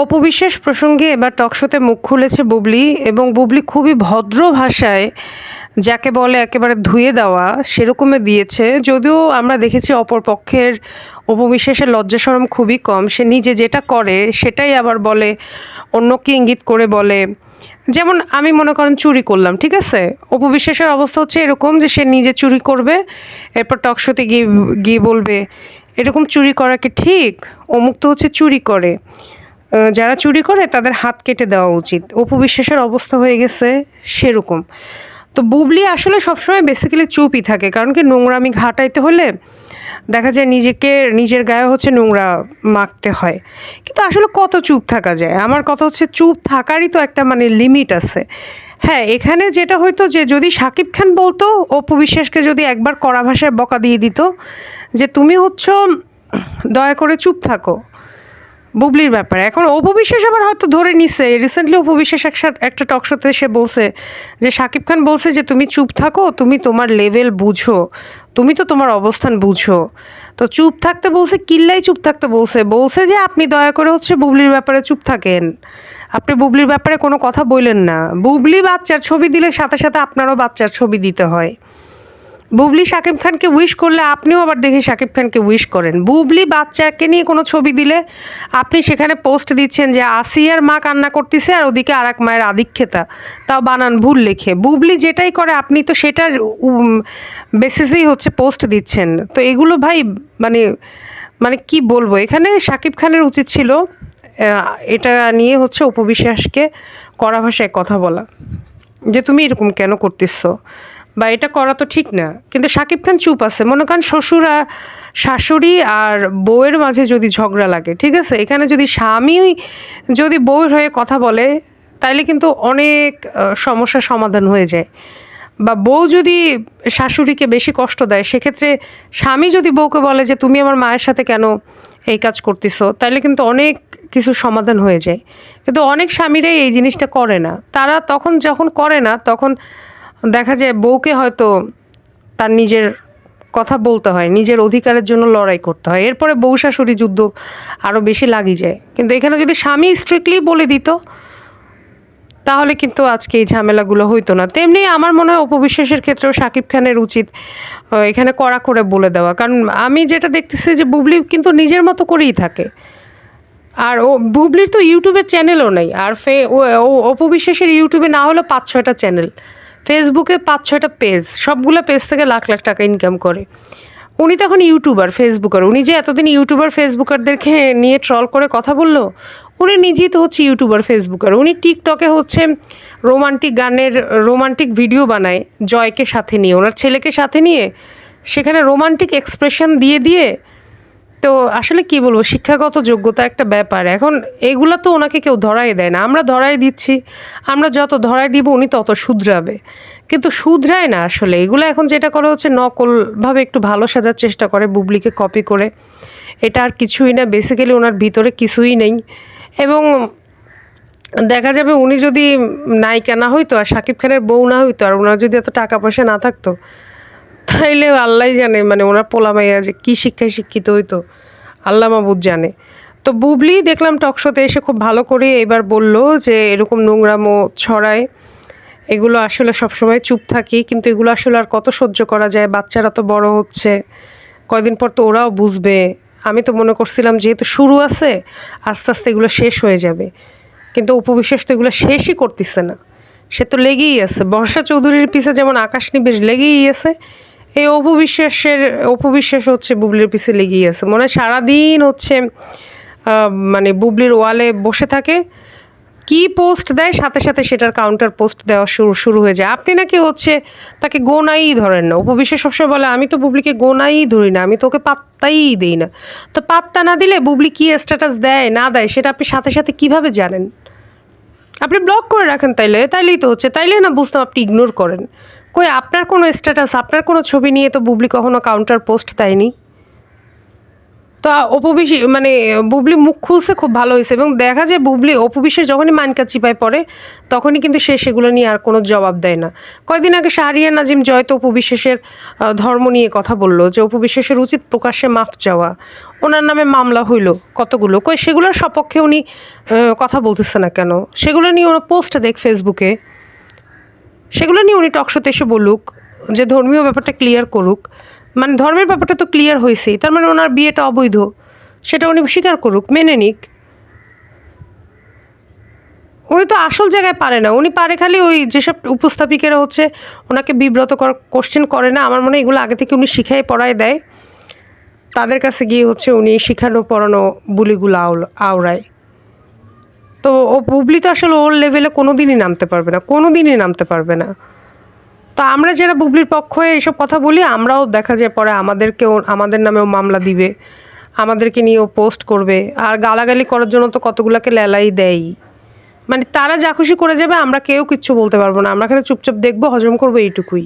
অপু বিশ্বাস প্রসঙ্গে এবার টকশোতে মুখ খুলেছে বুবলি, এবং বুবলি খুবই ভদ্র ভাষায় যাকে বলে একেবারে ধুয়ে দেওয়া সেরকমই দিয়েছে। যদিও আমরা দেখেছি অপর পক্ষের অপু বিশ্বাসের লজ্জা শরম খুবই কম, সে নিজে যেটা করে সেটাই আবার বলে, অন্যকে ইঙ্গিত করে বলে। যেমন আমি মনে করেন চুরি করলাম, ঠিক আছে, অপু বিশ্বাসের অবস্থা হচ্ছে এরকম যে সে নিজে চুরি করবে, এরপর টকশোতে গিয়ে গিয়ে বলবে এরকম চুরি করা কি ঠিক, অমুক তো হচ্ছে চুরি করে, যারা চুরি করে তাদের হাত কেটে দেওয়া উচিত। অপু বিশ্বাসের অবস্থা হয়ে গেছে সেরকম। তো বুবলি আসলে সবসময় বেসিক্যালি চুপই থাকে, কারণ কি নোংরামি ঘাটাইতে হলে দেখা যায় নিজেকে, নিজের গায়ে হচ্ছে নোংরা মাখতে হয়। কিন্তু আসলে কত চুপ থাকা যায়, আমার কথা হচ্ছে চুপ থাকারই তো একটা মানে লিমিট আছে। হ্যাঁ, এখানে যেটা হয়তো যে যদি শাকিব খান বলতো অপু বিশ্বাসকে, যদি একবার কড়া ভাষায় বকা দিয়ে দিত যে তুমি হচ্ছ, দয়া করে চুপ থাকো বুবলির ব্যাপারে। এখন অপু বিশ্বাস আবার হয়তো ধরে নিছে, রিসেন্টলি অপু বিশ্বাস একটা টক শোতে সে বলছে যে শাকিব খান বলছে যে তুমি চুপ থাকো, তুমি তোমার লেভেল বুঝো, তুমি তো তোমার অবস্থান বুঝো। তো চুপ থাকতে বলছে, কিল্লাই চুপ থাকতে বলছে, বলছে যে আপনি দয়া করে হচ্ছে বুবলির ব্যাপারে চুপ থাকেন, আপনি বুবলির ব্যাপারে কোনো কথা বললেন না। বুবলি বাচ্চার ছবি দিলে সাথে সাথে আপনারও বাচ্চার ছবি দিতে হয়। বুবলি শাকিব খানকে উইশ করলে আপনিও আবার দেখি শাকিব খানকে উইশ করেন। বুবলি বাচ্চাকে নিয়ে কোনো ছবি দিলে আপনি সেখানে পোস্ট দিচ্ছেন যে আসিয়ার মা কান্না করতেছে আর ওদিকে আর এক মায়ের আধিক্যতা, তাও বানান ভুল লিখে। বুবলি যেটাই করে আপনি তো সেটার বেসিসেই হচ্ছে পোস্ট দিচ্ছেন। তো এগুলো ভাই মানে মানে কি বলবো, এখানে শাকিব খানের উচিত ছিল এটা নিয়ে হচ্ছে অপু বিশ্বাসকে কড়া ভাষায় কথা বলা, যে তুমি এরকম কেন করতেছো, বা এটা করা তো ঠিক না। কিন্তু শাকিব খান চুপ আছে। মনে করেন শাশুড়ি আর বউয়ের মাঝে যদি ঝগড়া লাগে, ঠিক আছে, এখানে যদি স্বামী যদি বউয়ের হয়ে কথা বলে তাইলে কিন্তু অনেক সমস্যার সমাধান হয়ে যায়। বা বউ যদি শাশুড়িকে বেশি কষ্ট দেয়, সেক্ষেত্রে স্বামী যদি বউকে বলে যে তুমি আমার মায়ের সাথে কেন এই কাজ করতেছো, তাইলে কিন্তু অনেক কিছু সমাধান হয়ে যায়। কিন্তু অনেক স্বামীরাই এই জিনিসটা করে না। তারা তখন যখন করে না, তখন দেখা যায় বউকে হয়তো তার নিজের কথা বলতে হয়, নিজের অধিকারের জন্য লড়াই করতে হয়, এরপরে বউ শাশুড়ি যুদ্ধ আরও বেশি লাগি যায়। কিন্তু এখানে যদি স্বামী স্ট্রিক্টলি বলে দিত তাহলে কিন্তু আজকে এই ঝামেলাগুলো হইতো না। তেমনি আমার মনে হয় অপু বিশ্বাসের ক্ষেত্রেও শাকিব খানের উচিত এখানে কড়া করে বলে দেওয়া, কারণ আমি যেটা দেখতেছি যে বুবলি কিন্তু নিজের মতো করেই থাকে। আর ও বুবলির তো ইউটিউবের চ্যানেলও নেই, আর অপু বিশ্বাসের ইউটিউবে না হলো 5-6টা চ্যানেল, ফেসবুকে 5-6টা পেজ, সবগুলো পেজ থেকে লাখ লাখ টাকা ইনকাম করে। উনি তো এখন ইউটিউবার ফেসবুকার, উনি যে এতদিন ইউটিউবার ফেসবুকারদেরকে নিয়ে ট্রল করে কথা বললো, উনি নিজেই তো হচ্ছে ইউটিউবার ফেসবুকার। উনি টিকটকে হচ্ছে রোমান্টিক গানের রোমান্টিক ভিডিও বানায় জয়কে সাথে নিয়ে, ওনার ছেলেকে সাথে নিয়ে, সেখানে রোমান্টিক এক্সপ্রেশন দিয়ে দিয়ে। তো আসলে কি বলবো, শিক্ষাগত যোগ্যতা একটা ব্যাপার। এখন এগুলা তো ওনাকে কেউ ধরাই দেয় না, আমরা ধরাই দিচ্ছি। আমরা যত ধরাই দিব উনি তত শুধরাবে, কিন্তু শুধরায় না আসলে। এগুলো এখন যেটা করা হচ্ছে নকলভাবে একটু ভালো সাজার চেষ্টা করে বুবলিকে কপি করে, এটা আর কিছুই না। বেসিক্যালি ওনার ভিতরে কিছুই নেই। এবং দেখা যাবে উনি যদি নায়িকা না হইতো আর শাকিব খানের বউ না হইতো, আর ওনার যদি এত টাকা পয়সা না থাকতো, তাইলে আল্লাহ জানে মানে ওনার পোলা মাইয়া যে কী শিক্ষায় শিক্ষিত হইতো, আল্লাহ মাবুদ জানে। তো বুবলি দেখলাম টকশোতে এসে খুব ভালো করে এবার বলল যে এরকম নোংরামো ছড়ায়, এগুলো আসলে সবসময় চুপ থাকি, কিন্তু এগুলো আসলে আর কত সহ্য করা যায়, বাচ্চারা তো বড় হচ্ছে, কয়দিন পর তো ওরাও বুঝবে। আমি তো মনে করছিলাম যেহেতু শুরু আছে, আস্তে আস্তে এগুলো শেষ হয়ে যাবে, কিন্তু অপু বিশ্বাস তো এগুলো শেষই করতেছে না, সে তো লেগেই আছে। বর্ষা চৌধুরীর পিছে যেমন আকাশ নিবেশ লেগেই আছে, এই অপু বিশ্বাস হচ্ছে বুবলির পিছে লেগেই আছে। মনে হয় সারাদিন হচ্ছে মানে বুবলির ওয়ালে বসে থাকে, কি পোস্ট দেয় সাথে সাথে সেটার কাউন্টার পোস্ট দেওয়া শুরু হয়ে যায়। আপনি নাকি হচ্ছে তাকে গোনাই ধরেন না, অপু বিশ্বাস সবসময় বলে আমি তো বুবলিকে গোনাই ধরি না, আমি তো ওকে পাত্তাই দিই না। তো পাত্তা না দিলে বুবলি কী স্ট্যাটাস দেয় না দেয় সেটা আপনি সাথে সাথে কীভাবে জানেন? আপনি ব্লক করে রাখেন, তাইলেই তো হচ্ছে। তাইলে না বুঝতাম আপনি ইগনোর করেন। কই আপনার কোনো স্ট্যাটাস, আপনার কোনো ছবি নিয়ে তো বুবলি কখনো কাউন্টার পোস্ট দেয়নি। তো তো মানে বুবলি মুখ খুলছে, খুব ভালো হয়েছে। এবং দেখা যায় বুবলি অপু বিশ্বাস যখনই মানকা চিপায় পড়ে তখনই কিন্তু সে সেগুলো নিয়ে আর কোনো জবাব দেয় না। কয়েকদিন আগে শাহরিয়ার নাজিম জয় তো অপু বিশ্বাসের ধর্ম নিয়ে কথা বলল যে অপু বিশ্বাসের উচিত প্রকাশ্যে মাফ চাওয়া, ওনার নামে মামলা হইল কতগুলো, সেগুলোর সপক্ষে উনি কথা বলতেছে না কেন? সেগুলো নিয়ে ওনার পোস্টটা দেখ ফেসবুকে, সেগুলো নিয়ে উনি টকশোতে এসে বলুক, যে ধর্মীয় ব্যাপারটা ক্লিয়ার করুক। মানে ধর্মের ব্যাপারটা তো ক্লিয়ার হয়েছেই, তার মানে ওনার বিয়েটা অবৈধ, সেটা উনি স্বীকার করুক, মেনে নিক। উনি তো আসল জায়গায় পারে না, উনি পারে খালি ওই যেসব উপস্থাপিকেরা হচ্ছে ওনাকে বিব্রতকর কোশ্চেন করে না, আমার মনে হয় এগুলো আগে থেকে উনি শিখাই পড়ায় দেয়, তাদের কাছে গিয়ে হচ্ছে উনি শিখানো পড়ানো বুলিগুলো আওড়ায়। তো ও বুবলি তো আসলে ওর লেভেলে কোনো দিনই নামতে পারবে না, কোনো দিনই নামতে পারবে না। তো আমরা যারা বুবলির পক্ষ হয়ে এইসব কথা বলি, আমরাও দেখা যায় পরে আমাদেরকেও, আমাদের নামেও মামলা দিবে, আমাদেরকে নিয়েও পোস্ট করবে, আর গালাগালি করার জন্য তো কতগুলাকে লেলাই দেয়। মানে তারা যা খুশি করে যাবে, আমরা কেউ কিচ্ছু বলতে পারবো না, আমরা এখানে চুপচাপ দেখবো, হজম করবো, এইটুকুই।